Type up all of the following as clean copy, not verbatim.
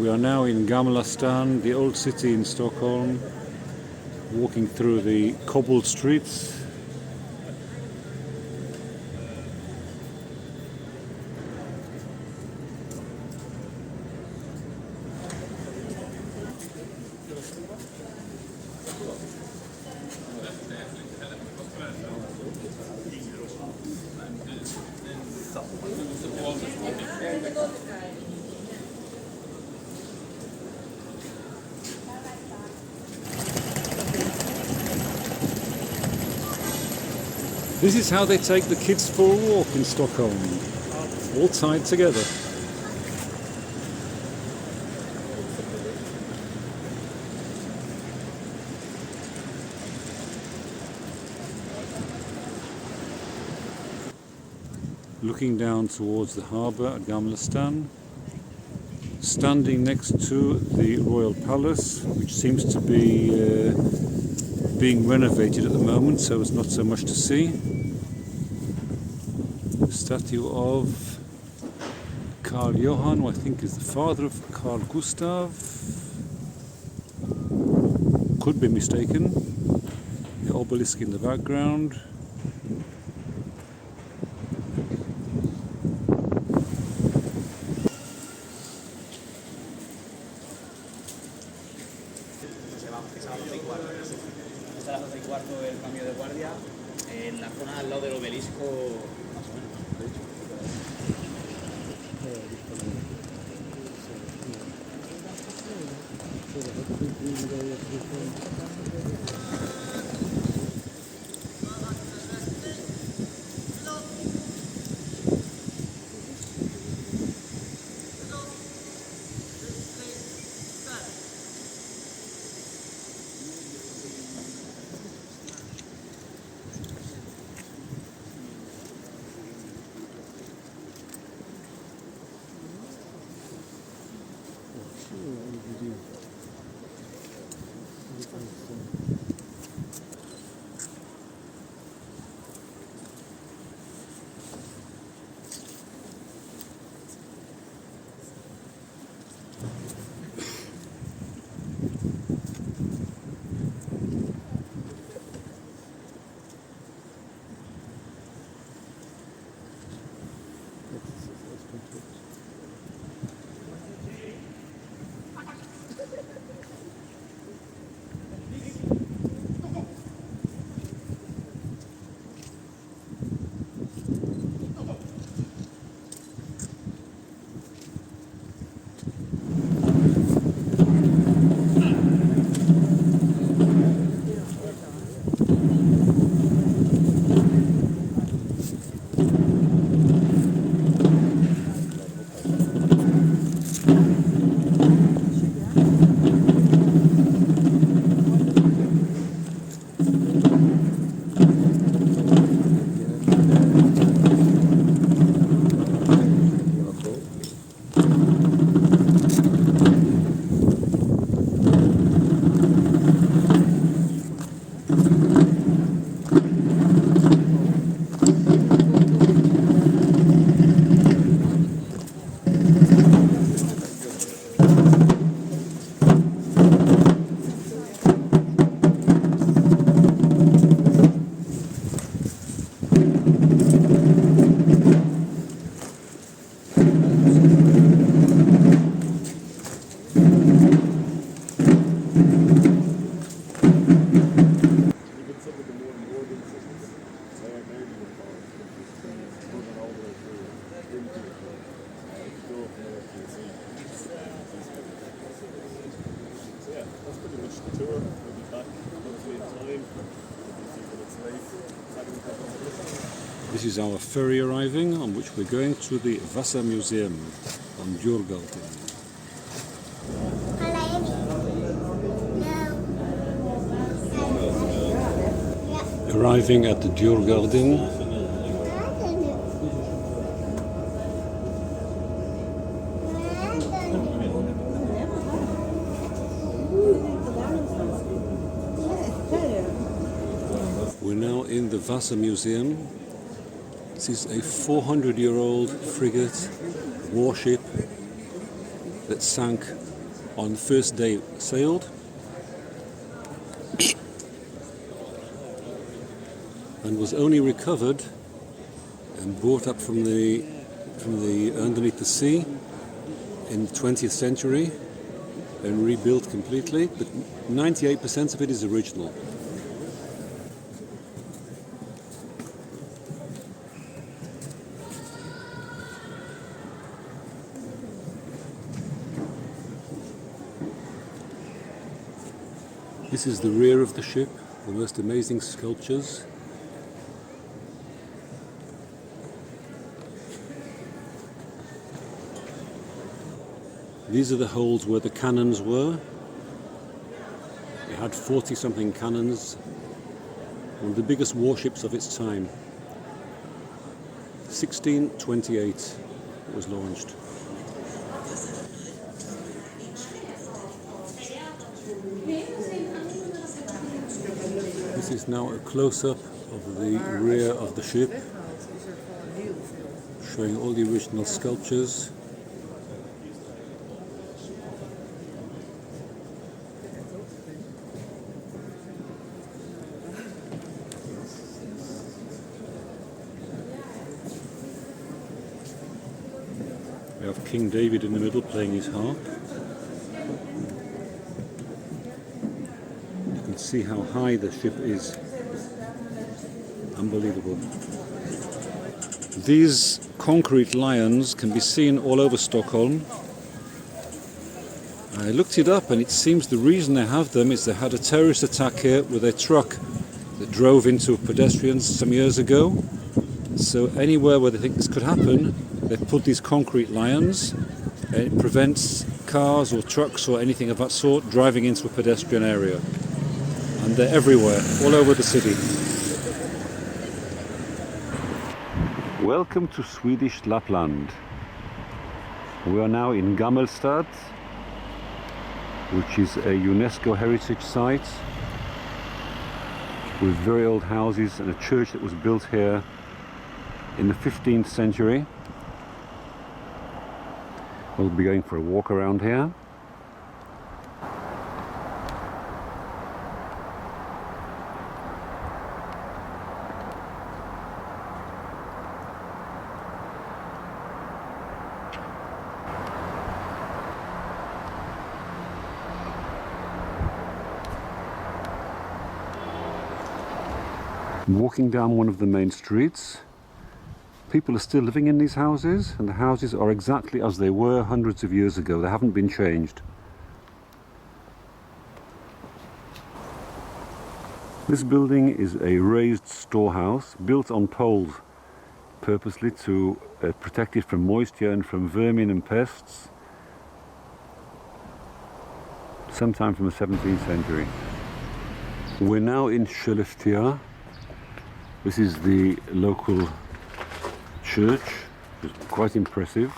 We are now in Gammelstad, the old city in Stockholm, walking through the cobbled streets. This is how they take the kids for a walk in Stockholm, all tied together. Looking down towards the harbour at Gammelstad, standing next to the Royal Palace, which seems to be being renovated at the moment, so there's not so much to see. The statue of Carl Johan, who I think is the father of Carl Gustav. Could be mistaken. The obelisk in the background. Está a las 12 y cuarto el cambio de guardia en la zona al lado del obelisco, más o menos, de hecho. This is our ferry arriving, on which we're going to the Vasa Museum on Djurgården. Arriving at the Djurgården. We're now in the Vasa Museum. This is a 400-year-old frigate warship that sank on the first day it sailed. And was only recovered and brought up from the underneath the sea in the 20th century and rebuilt completely, but 98% of it is original. This is the rear of the ship, the most amazing sculptures. These are the holes where the cannons were. It had 40-something cannons, one of the biggest warships of its time. 1628 it was launched. This is now a close-up of the rear of the ship, showing all the original sculptures. We have King David in the middle playing his harp. You can see how high the ship is. Unbelievable. These concrete lions can be seen all over Stockholm. I looked it up and it seems the reason they have them is they had a terrorist attack here with a truck that drove into pedestrians some years ago. So anywhere where they think this could happen, they put these concrete lions, and it prevents cars or trucks or anything of that sort driving into a pedestrian area. And they're everywhere, all over the city. Welcome to Swedish Lapland. We are now in Gammelstad, which is a UNESCO heritage site with very old houses and a church that was built here in the 15th century. We'll be going for a walk around here. Walking down one of the main streets. People are still living in these houses, and the houses are exactly as they were hundreds of years ago. They haven't been changed. This building is a raised storehouse built on poles purposely to protect it from moisture and from vermin and pests, sometime from the 17th century. We're now in Skellefteå. This is the local church. It's quite impressive.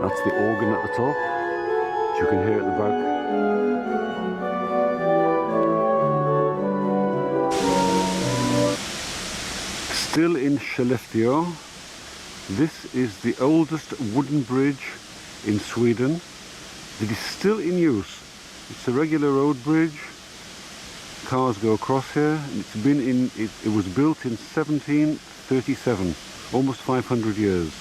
That's the organ at the top, which you can hear at the back. Still in Skellefteå, this is the oldest wooden bridge in Sweden that is still in use. It's a regular road bridge. Cars go across here, and it was built in 1737, almost 500 years.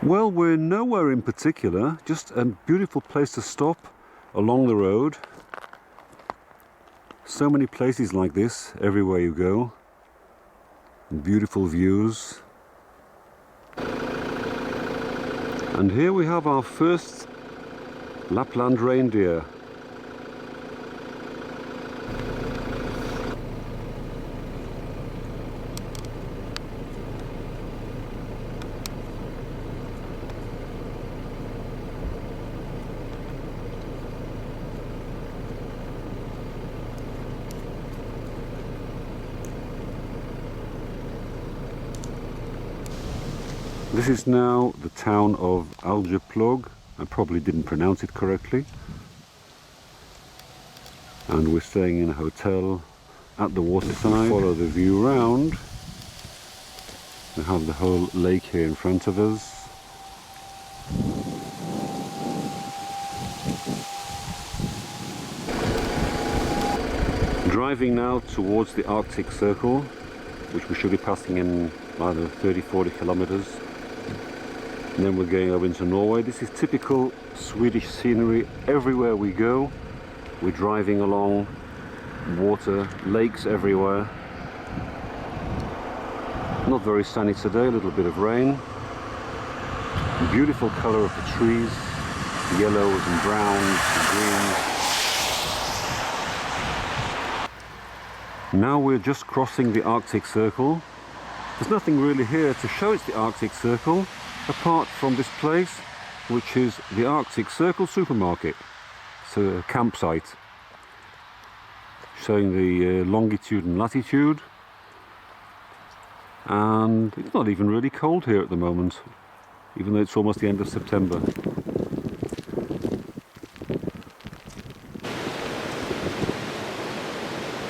Well, we're nowhere in particular, just a beautiful place to stop along the road. So many places like this everywhere you go. Beautiful views. And here we have our first Lapland reindeer. This is now the town of Algeplog. I probably didn't pronounce it correctly. And we're staying in a hotel at the waterside. Follow the view round. We have the whole lake here in front of us. Driving now towards the Arctic Circle, which we should be passing in, I don't know, 30-40 kilometers. And then we're going over into Norway. This is typical Swedish scenery. Everywhere we go, we're driving along water, lakes everywhere. Not very sunny today, a little bit of rain. Beautiful color of the trees, yellows and browns and greens. Now we're just crossing the Arctic Circle. There's nothing really here to show it's the Arctic Circle, apart from this place, which is the Arctic Circle supermarket. It's a campsite showing the longitude and latitude. And it's not even really cold here at the moment, even though it's almost the end of September.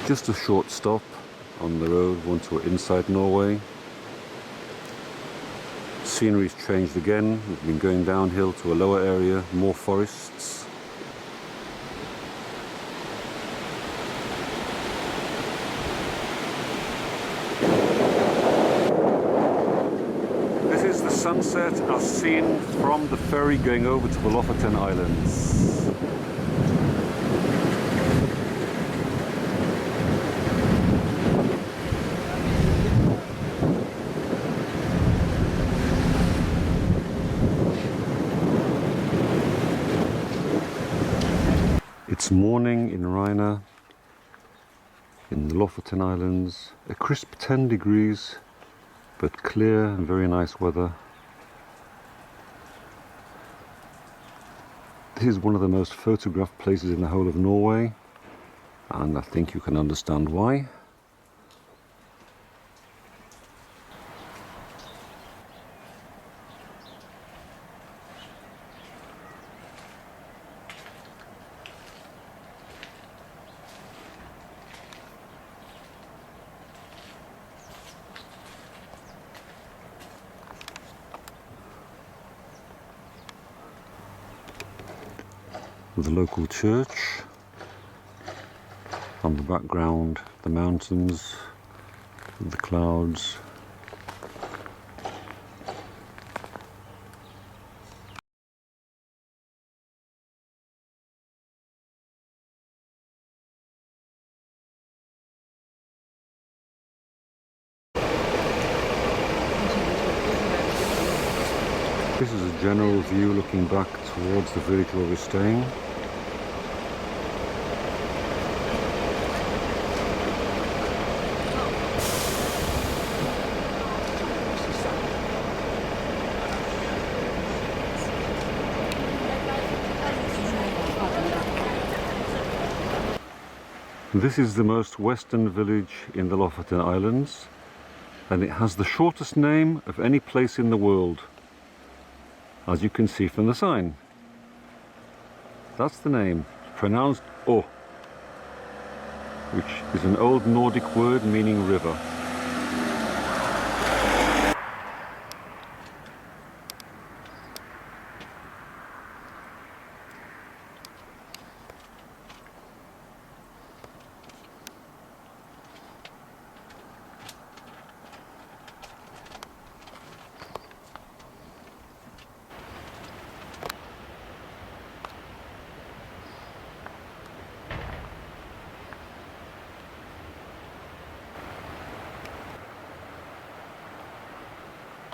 Just a short stop on the road once we're inside Norway. Scenery's changed again. We've been going downhill to a lower area, more forests. This is the sunset as seen from the ferry going over to the Lofoten Islands. It's morning in Reine, in the Lofoten Islands. A crisp 10 degrees, but clear and very nice weather. This is one of the most photographed places in the whole of Norway, and I think you can understand why. The local church, on the background the mountains, the clouds. This is a general view looking back towards the village where we're staying. This is the most western village in the Lofoten Islands, and it has the shortest name of any place in the world, as you can see from the sign. That's the name, pronounced O, which is an old Nordic word meaning river.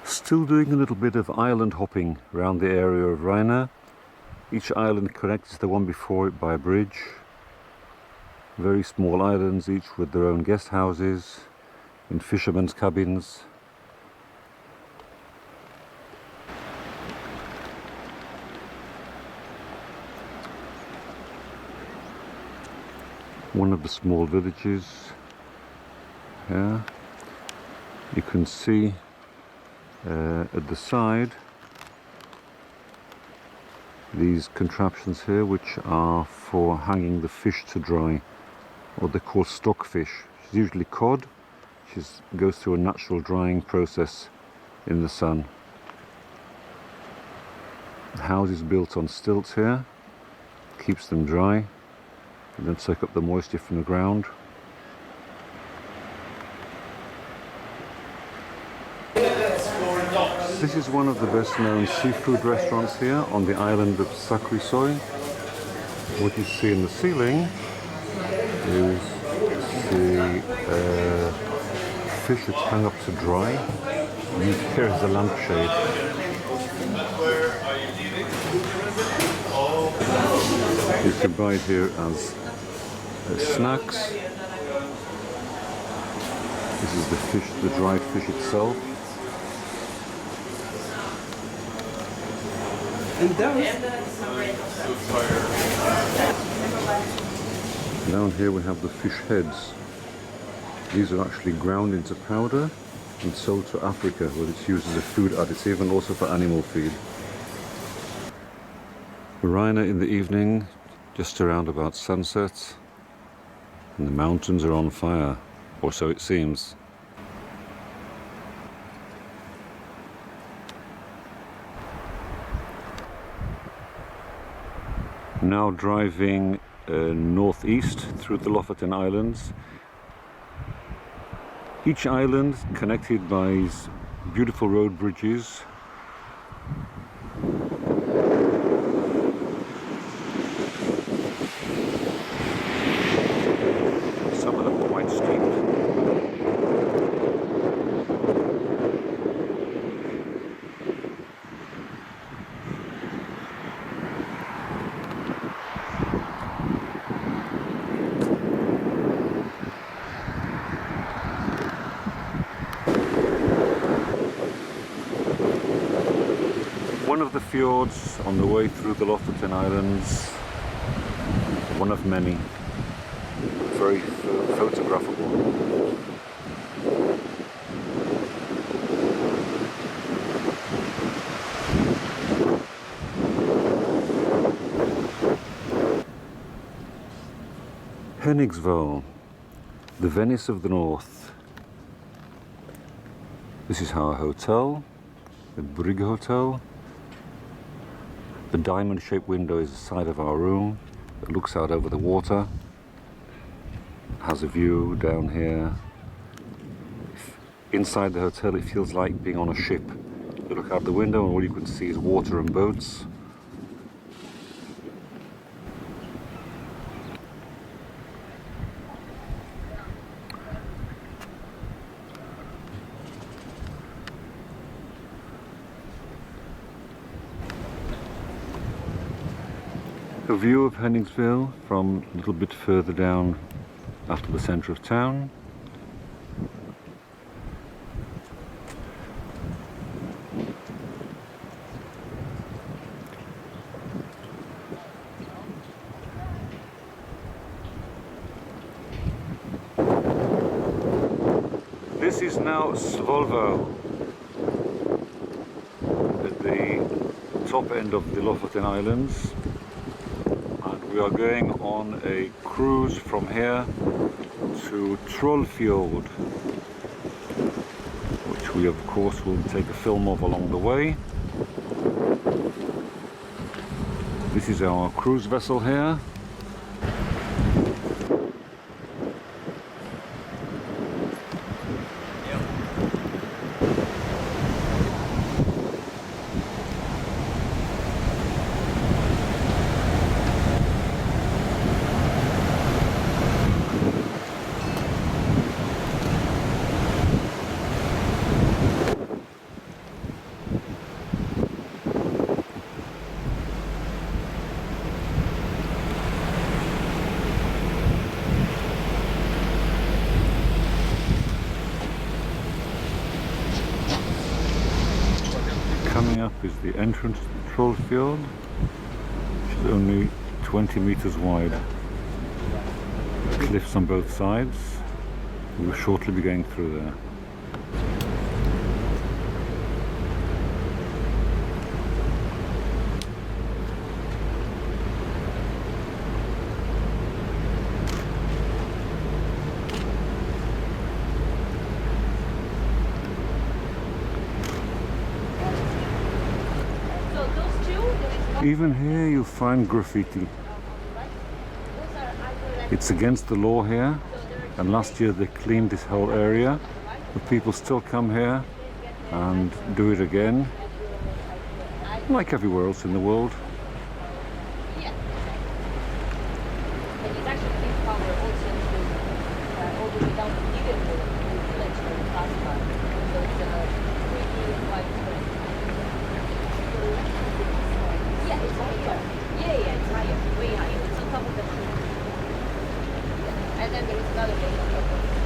Still doing a little bit of island hopping around the area of Reine. Each island connects to the one before it by a bridge. Very small islands, each with their own guest houses and fishermen's cabins. One of the small villages here. You can see At the side, these contraptions here, which are for hanging the fish to dry, what they call stockfish. It's usually cod, which goes through a natural drying process in the sun. The house is built on stilts here, keeps them dry, and then soak up the moisture from the ground. This is one of the best known seafood restaurants here on the island of Sakrisoy. What you see in the ceiling is the fish that's hung up to dry. Used here as a lampshade. You can buy it here as snacks. This is the fish, the dried fish itself. Down here we have the fish heads. These are actually ground into powder and sold to Africa, where it's used as a food additive and also for animal feed. Reine in the evening, just around about sunset, and the mountains are on fire, or so it seems. Now driving northeast through the Lofoten Islands. Each island connected by these beautiful road bridges. Some of them are quite steep. One of the fjords on the way through the Lofoten Islands, one of many, very photographable. Hennigsville, the Venice of the North. This is our hotel, the Brygge Hotel. The diamond-shaped window is the side of our room that looks out over the water. Has a view down here. Inside the hotel it feels like being on a ship. You look out the window and all you can see is water and boats. A view of Hennigsville from a little bit further down after the centre of town. This is now Svolvo, at the top end of the Lofoten Islands. We are going on a cruise from here to Trollfjord, which we of course will take a film of along the way. This is our cruise vessel here. Coming up is the entrance to the Trollfjord, which is only 20 meters wide. Cliffs on both sides. We will shortly be going through there. Even here you'll find graffiti. It's against the law here, and last year they cleaned this whole area, but people still come here and do it again, like everywhere else in the world. And then there is another base on top of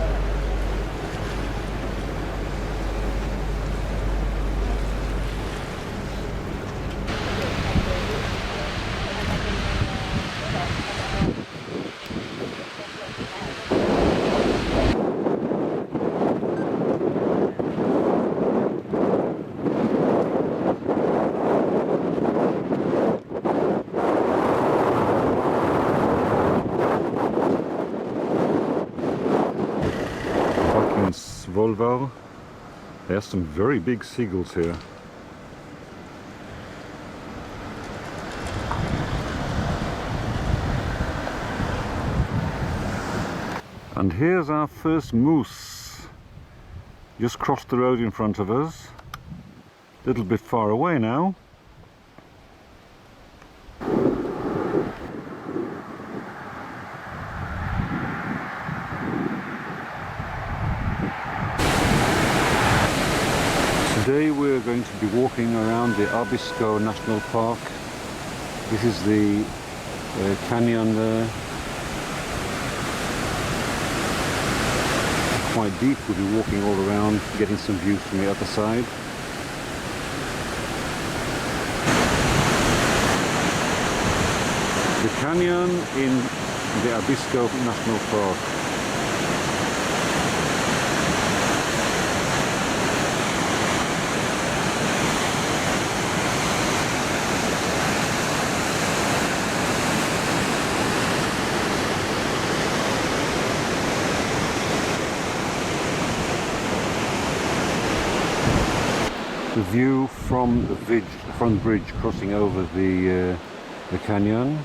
Volvo. There's some very big seagulls here. And here's our first moose. Just crossed the road in front of us. A little bit far away now. Today we're going to be walking around the Abisko National Park. This is the canyon there. Quite deep. We'll be walking all around, getting some views from the other side. The canyon in the Abisko National Park. The view from the bridge crossing over the canyon.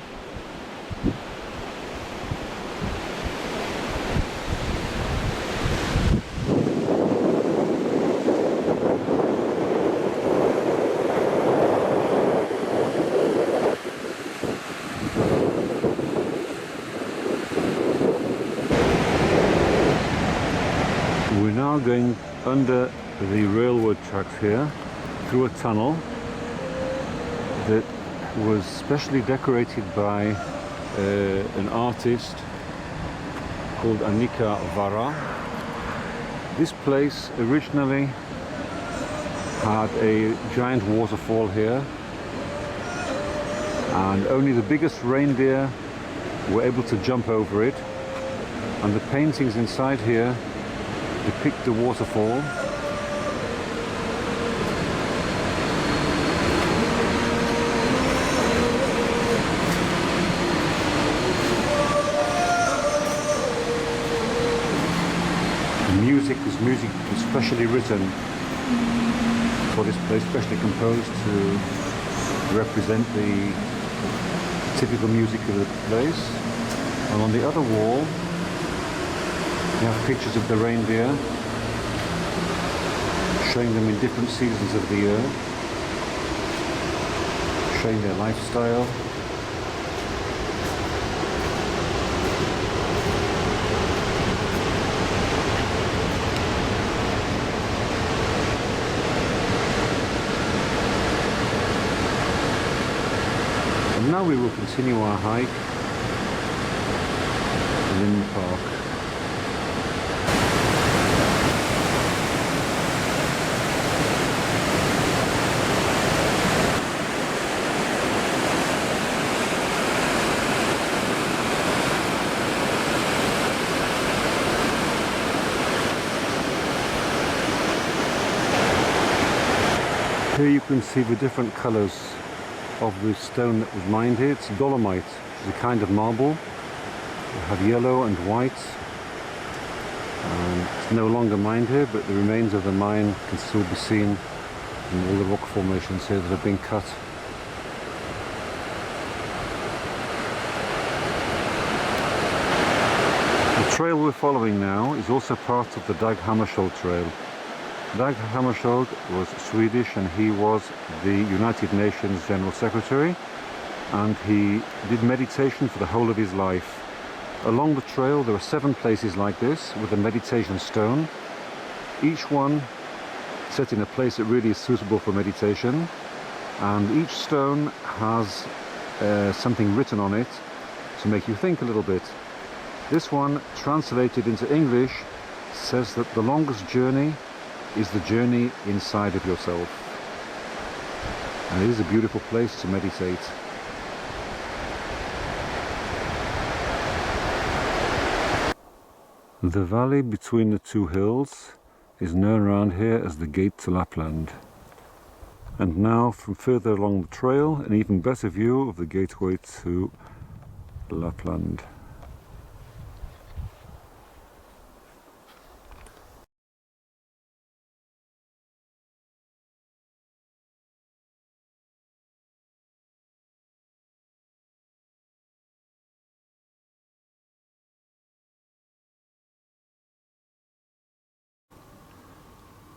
We're now going under the railroad tracks here, through a tunnel that was specially decorated by an artist called Annika Vara. This place originally had a giant waterfall here, and only the biggest reindeer were able to jump over it, and the paintings inside here depict the waterfall. Music was specially written for this place, specially composed to represent the typical music of the place. And on the other wall you have pictures of the reindeer, showing them in different seasons of the year, showing their lifestyle. Now we will continue our hike within the park. Here you can see the different colours of the stone that was mined here. It's dolomite, which is a kind of marble. We have yellow and white, and it's no longer mined here, but the remains of the mine can still be seen in all the rock formations here that have been cut. trail we're following now is also part of the Dag Hammarskjöld Trail. Dag Hammarskjöld was Swedish and he was the United Nations General Secretary, and he did meditation for the whole of his life. Along the trail there are 7 places like this with a meditation stone, each one set in a place that really is suitable for meditation, and each stone has something written on it to make you think a little bit. This one, translated into English, says that the longest journey is the journey inside of yourself. And it is a beautiful place to meditate. The valley between the 2 hills is known around here as the gate to Lapland. And now, from further along the trail, an even better view of the gateway to Lapland.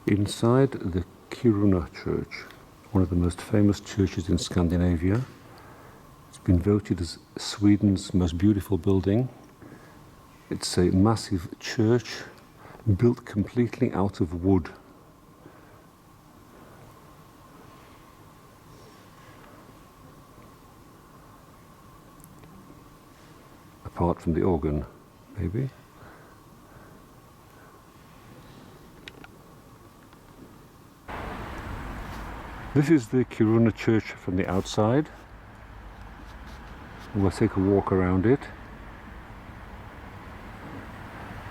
Inside the Kiruna Church, one of the most famous churches in Scandinavia. It's been voted as Sweden's most beautiful building. It's a massive church built completely out of wood. Apart from the organ, maybe. This is the Kiruna Church from the outside. We'll take a walk around it.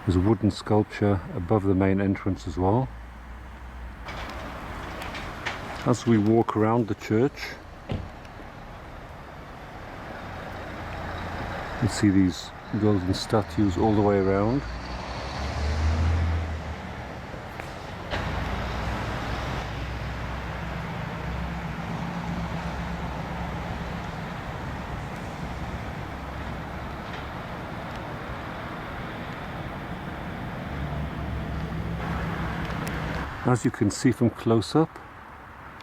There's a wooden sculpture above the main entrance as well. As we walk around the church, you see these golden statues all the way around. As you can see from close up,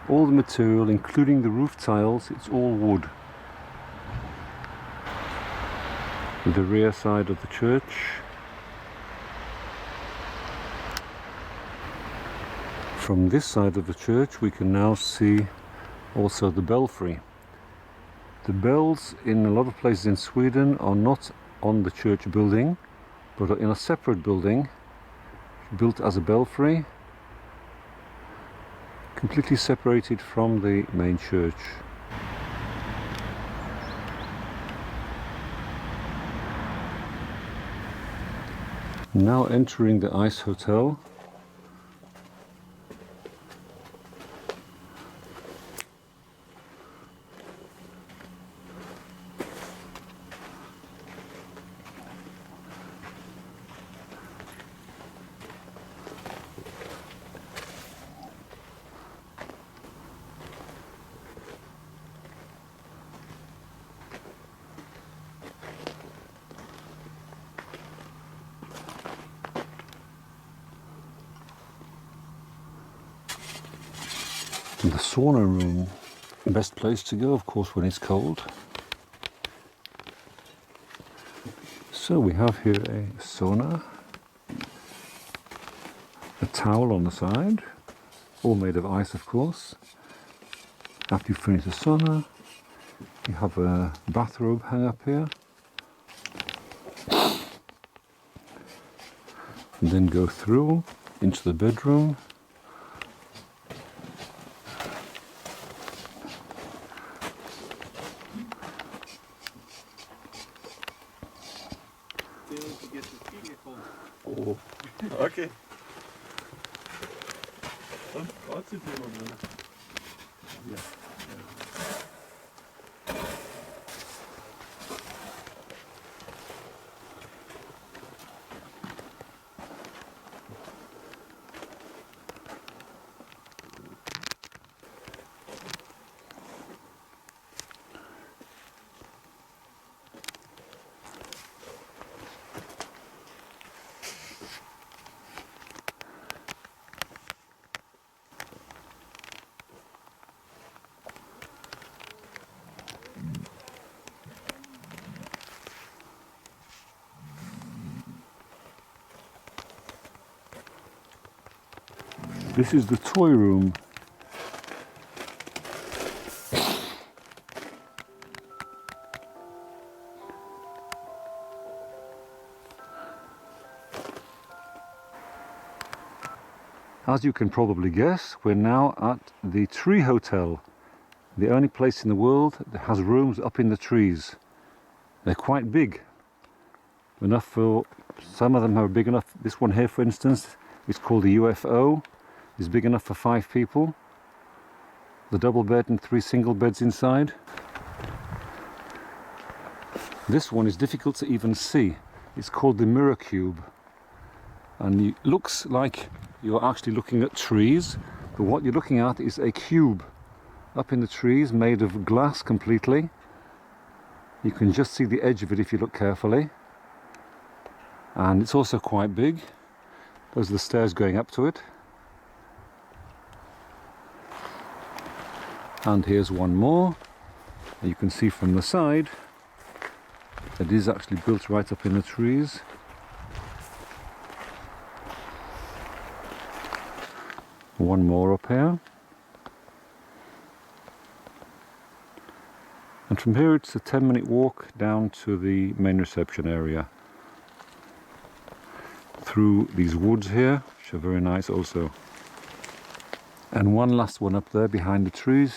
all the material, including the roof tiles, it's all wood. The rear side of the church. From this side of the church we can now see also the belfry. The bells in a lot of places in Sweden are not on the church building, but are in a separate building, built as a belfry, completely separated from the main church. Now entering the ice hotel. The sauna room, best place to go, of course, when it's cold. So we have here a sauna, a towel on the side, all made of ice, of course. After you finish the sauna, you have a bathrobe hang up here. And then go through into the bedroom. Oh, okay. Dann wartet jemand drin. Ja. This is the toy room. As you can probably guess, we're now at the Tree Hotel, the only place in the world that has rooms up in the trees. They're quite big, enough for, some of them are big enough. This one here, for instance, is called the UFO, is big enough for 5 people. The double bed and 3 single beds inside. This one is difficult to even see. It's called the Mirror Cube, and it looks like you're actually looking at trees, but what you're looking at is a cube up in the trees made of glass completely. You can just see the edge of it if you look carefully, and it's also quite big. Those are the stairs going up to it, and here's one more. You can see from the side it is actually built right up in the trees. One more up here, and from here it's a 10-minute walk down to the main reception area through these woods here, which are very nice also. And one last one up there behind the trees